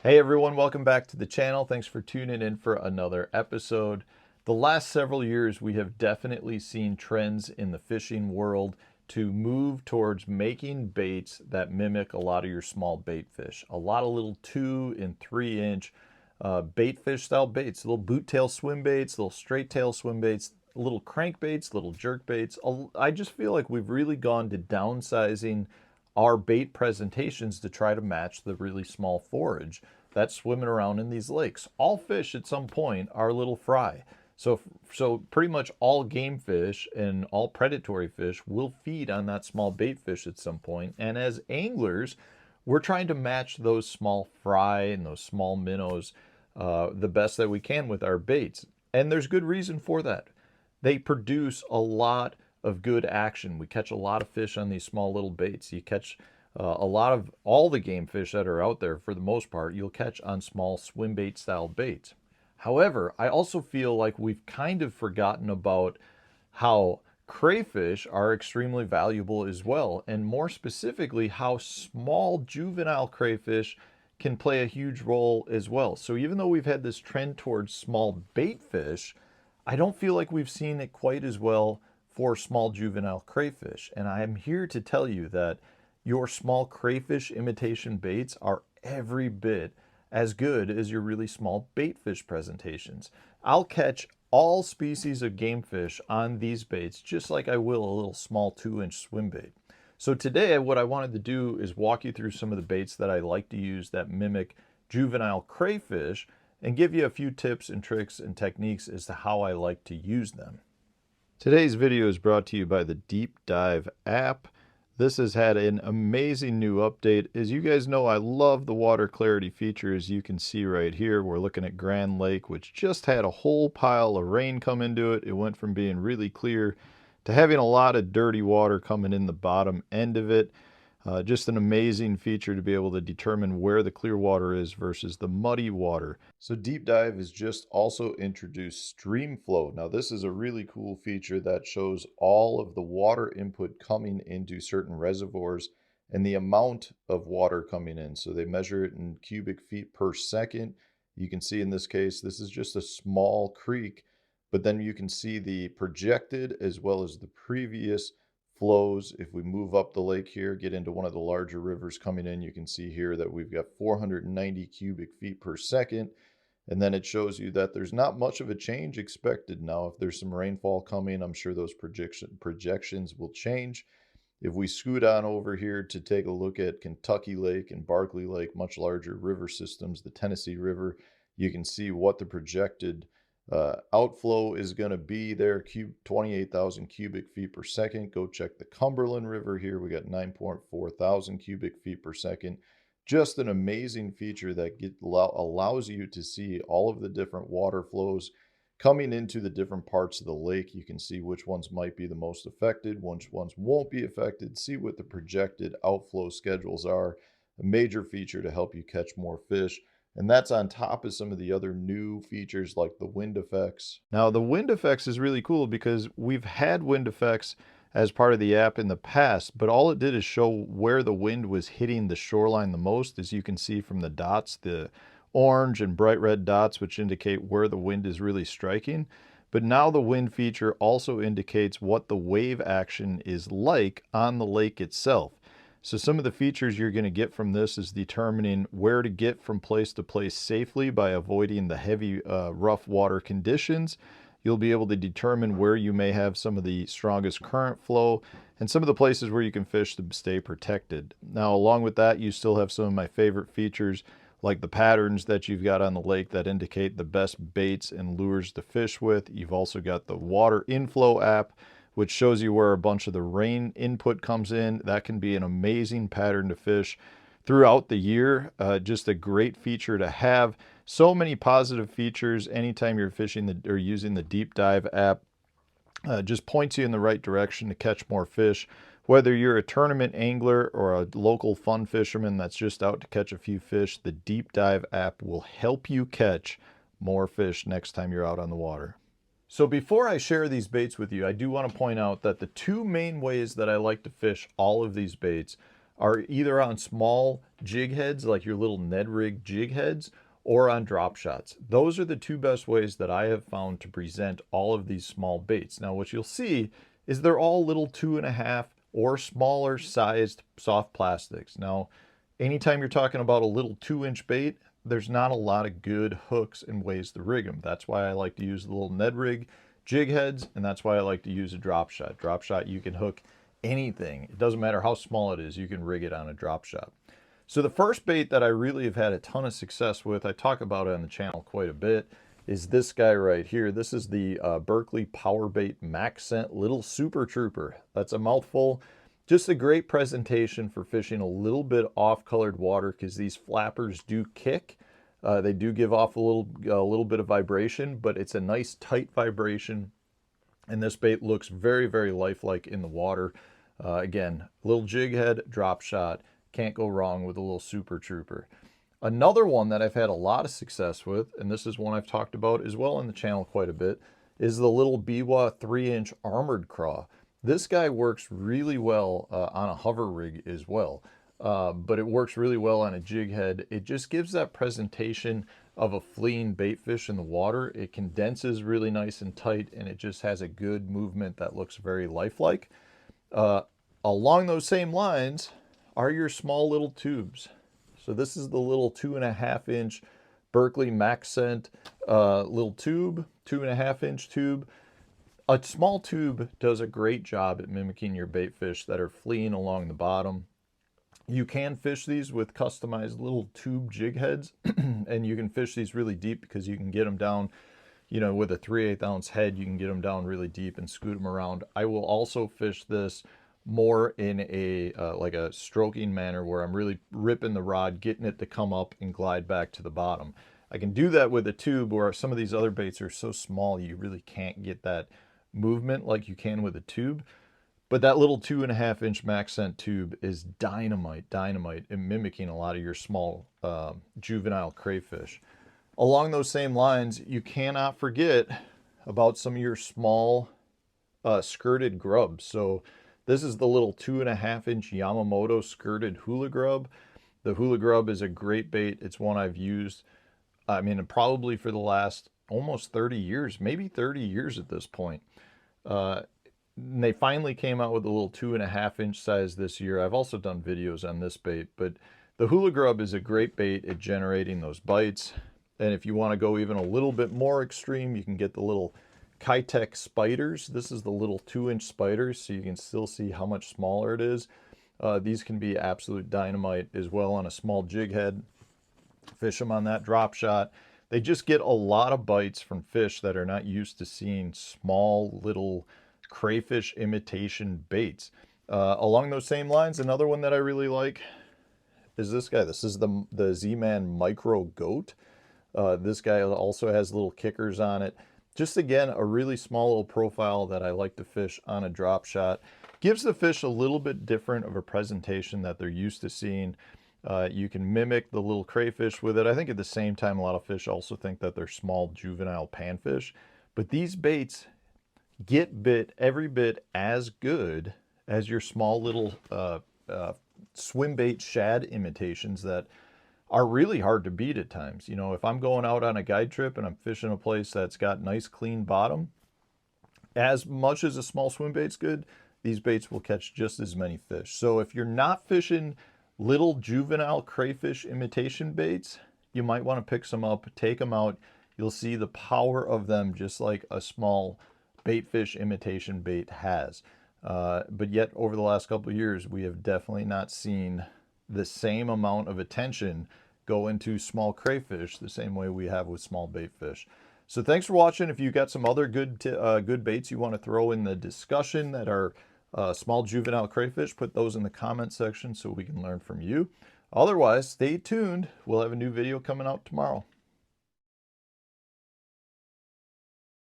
Hey everyone, welcome back to the channel. Thanks for tuning in for another episode. The last several years, we have definitely seen trends in the fishing world to move towards making baits that mimic a lot of your small bait fish. A lot of little 2 and 3 inch bait fish style baits, little boot tail swim baits, little straight tail swim baits, little crank baits, little jerk baits. I just feel like we've really gone to downsizing our bait presentations to try to match the really small forage that's swimming around in these lakes. All fish at some point are little fry. So pretty much all game fish and all predatory fish will feed on that small bait fish at some point. And as anglers, we're trying to match those small fry and those small minnows the best that we can with our baits. And there's good reason for that. They produce a lot of good action. We catch a lot of fish on these small little baits. You catch a lot of all the game fish that are out there, for the most part, you'll catch on small swim bait style baits. However, I also feel like we've kind of forgotten about how crayfish are extremely valuable as well, and more specifically, how small juvenile crayfish can play a huge role as well. So even though we've had this trend towards small bait fish, I don't feel like we've seen it quite as well for small juvenile crayfish. And I am here to tell you that your small crayfish imitation baits are every bit as good as your really small bait fish presentations. I'll catch all species of game fish on these baits just like I will a little small 2-inch swim bait. So today what I wanted to do is walk you through some of the baits that I like to use that mimic juvenile crayfish and give you a few tips and tricks and techniques as to how I like to use them. Today's video is brought to you by the Deep Dive app. This has had an amazing new update. As you guys know, I love the water clarity feature. As you can see right here, we're looking at Grand Lake, which just had a whole pile of rain come into it. It went from being really clear to having a lot of dirty water coming in the bottom end of it. Just an amazing feature to be able to determine where the clear water is versus the muddy water. So Deep Dive has just also introduced Stream Flow. Now this is a really cool feature that shows all of the water input coming into certain reservoirs and the amount of water coming in. So they measure it in cubic feet per second. You can see in this case, this is just a small creek, but then you can see the projected as well as the previous flows. If we move up the lake here, get into one of the larger rivers coming in, you can see here that we've got 490 cubic feet per second. And then it shows you that there's not much of a change expected. Now, if there's some rainfall coming, I'm sure those projections will change. If we scoot on over here to take a look at Kentucky Lake and Barkley Lake, much larger river systems, the Tennessee River, you can see what the projected outflow is going to be there, 28,000 cubic feet per second. Go check the Cumberland River here. We got 9.4 thousand cubic feet per second. Just an amazing feature that allows you to see all of the different water flows coming into the different parts of the lake. You can see which ones might be the most affected, which ones won't be affected, see what the projected outflow schedules are. A major feature to help you catch more fish. And that's on top of some of the other new features like the wind effects. Now, the wind effects is really cool because we've had wind effects as part of the app in the past, but all it did is show where the wind was hitting the shoreline the most, as you can see from the dots, the orange and bright red dots, which indicate where the wind is really striking. But now the wind feature also indicates what the wave action is like on the lake itself. So some of the features you're going to get from this is determining where to get from place to place safely by avoiding the heavy, rough water conditions. You'll be able to determine where you may have some of the strongest current flow and some of the places where you can fish to stay protected. Now, along with that, you still have some of my favorite features like the patterns that you've got on the lake that indicate the best baits and lures to fish with. You've also got the water inflow app, which shows you where a bunch of the rain input comes in. That can be an amazing pattern to fish throughout the year. Just a great feature to have. So many positive features anytime you're fishing or using the Deep Dive app. Just points you in the right direction to catch more fish. Whether you're a tournament angler or a local fun fisherman that's just out to catch a few fish, the Deep Dive app will help you catch more fish next time you're out on the water. So before I share these baits with you, I do want to point out that the two main ways that I like to fish all of these baits are either on small jig heads, like your little Ned rig jig heads, or on drop shots. Those are the two best ways that I have found to present all of these small baits. Now, what you'll see is they're all little 2.5 or smaller sized soft plastics. Now, anytime you're talking about a little 2-inch bait, there's not a lot of good hooks and ways to rig them. That's why I like to use the little Ned rig jig heads, and that's why I like to use a drop shot. Drop shot, you can hook anything. It doesn't matter how small it is, you can rig it on a drop shot. So the first bait that I really have had a ton of success with, I talk about it on the channel quite a bit, is this guy right here. This is the Berkley Power Bait Max Scent Little Super Trooper. That's a mouthful. Just a great presentation for fishing a little bit off-colored water, because these flappers do kick. They do give off a little bit of vibration, but it's a nice tight vibration. And this bait looks very, very lifelike in the water. Again, little jig head, drop shot. Can't go wrong with a little Super Trooper. Another one that I've had a lot of success with, and this is one I've talked about as well on the channel quite a bit, is the little Biwa 3-inch Armored Craw. This guy works really well on a hover rig as well, but it works really well on a jig head. It just gives that presentation of a fleeing bait fish in the water. It condenses really nice and tight, and it just has a good movement that looks very lifelike. Along those same lines are your small little tubes. So this is the little 2.5-inch Berkley Max Scent little tube, 2.5-inch tube. A small tube does a great job at mimicking your bait fish that are fleeing along the bottom. You can fish these with customized little tube jig heads, and you can fish these really deep because you can get them down, you know, with a 3/8 ounce head, you can get them down really deep and scoot them around. I will also fish this more in a like a stroking manner, where I'm really ripping the rod, getting it to come up and glide back to the bottom. I can do that with a tube, where some of these other baits are so small you really can't get that movement like you can with a tube. But that little 2.5-inch Max Scent tube is dynamite in mimicking a lot of your small juvenile crayfish. Along those same lines, you cannot forget about some of your small skirted grubs. So this is the little 2.5-inch Yamamoto skirted hula grub. The hula grub is a great bait. It's one I've used, I mean, probably for the last almost 30 years, maybe 30 years at this point. And they finally came out with a little 2.5-inch size this year. I've also done videos on this bait, but the hula grub is a great bait at generating those bites. And if you want to go even a little bit more extreme, you can get the little Kitech spiders. This is the little 2-inch spiders, so you can still see how much smaller it is. These can be absolute dynamite as well on a small jig head. Fish them on that drop shot. They just get a lot of bites from fish that are not used to seeing small little crayfish imitation baits. Along those same lines, another one that I really like is this guy. This is the Z-Man Micro Goat. This guy also has little kickers on it. Just again, a really small little profile that I like to fish on a drop shot. Gives the fish a little bit different of a presentation that they're used to seeing. You can mimic the little crayfish with it. I think at the same time, a lot of fish also think that they're small juvenile panfish. But these baits get bit every bit as good as your small little swim bait shad imitations that are really hard to beat at times. You know, if I'm going out on a guide trip and I'm fishing a place that's got nice clean bottom, as much as a small swim bait's good, these baits will catch just as many fish. So if you're not fishing little juvenile crayfish imitation baits, you might want to pick some up, take them out. You'll see the power of them just like a small bait fish imitation bait has. But yet over the last couple of years, we have definitely not seen the same amount of attention go into small crayfish the same way we have with small bait fish. So thanks for watching. If you got some other good baits you want to throw in the discussion that are small juvenile crayfish, put those in the comment section so we can learn from you. Otherwise, stay tuned. We'll have a new video coming out tomorrow.